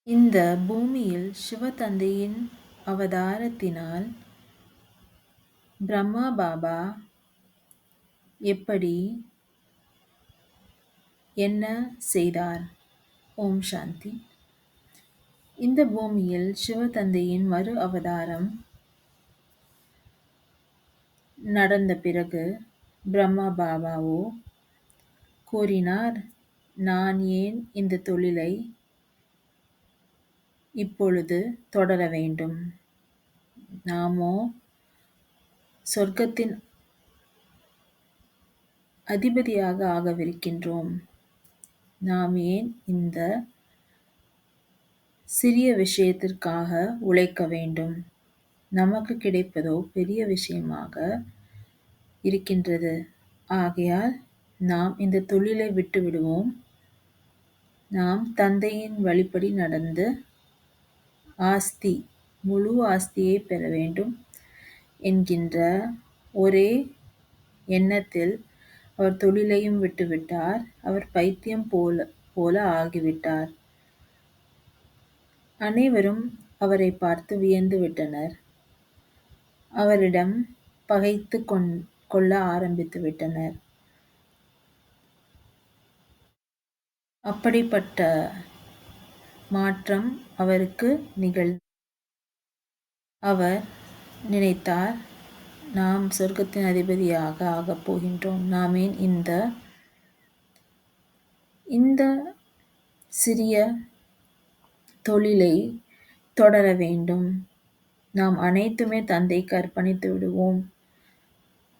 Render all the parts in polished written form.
இந்த பூமியில் சிவதந்தையின் அவதாரத்தினால் பிரம்மா பாபா எப்படி என்ன செய்தார்? ஓம் சாந்தி. இந்த பூமியில் சிவதந்தையின் மறு அவதாரம் நடந்த பிறகு பிரம்மா பாபாவோ கூறினார், நான் ஏன் இந்த தொழிலை இப்பொழுது தொடர வேண்டும்? நாமோ சொர்க்கத்தின் அதிபதியாக ஆகவிருக்கின்றோம். நாம் ஏன் இந்த சிறிய விஷயத்திற்காக உழைக்க வேண்டும்? நமக்கு கிடைப்பதோ பெரிய விஷயமாக இருக்கின்றது. ஆகையால் நாம் இந்த தொழிலை விட்டு விடுவோம். நாம் தந்தையின் வழிப்படி நடந்து முழு ஆஸ்தியை பெற வேண்டும் என்கின்ற ஒரே எண்ணத்தில் அவர் தொழிலையும் விட்டுவிட்டார். அவர் பைத்தியம் போல ஆகிவிட்டார். அனைவரும் அவரை பார்த்து வியந்து விட்டனர். அவரிடம் பகைத்து கொள்ள ஆரம்பித்து விட்டனர். அப்படிப்பட்ட மாற்றம் அவருக்கு அவர் நினைத்தார், நாம் சொர்க்கத்தின் அதிபதியாக ஆகப் போகின்றோம். நாம் ஏன் இந்த சிறிய தொழிலை தொடர வேண்டும்? நாம் அனைத்துமே தந்தைக்கு அர்ப்பணித்து விடுவோம்.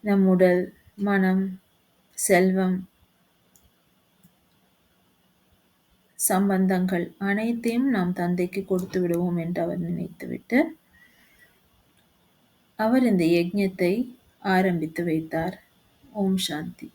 நம் உடல், மனம், செல்வம், சம்பந்தங்கள் அனைத்தையும் நாம் தந்தைக்கு கொடுத்து விடுவோம் என்று அவர் நினைத்துவிட்டு அவர் இந்த யஜ்ஞத்தை ஆரம்பித்து வைத்தார். ஓம் சாந்தி.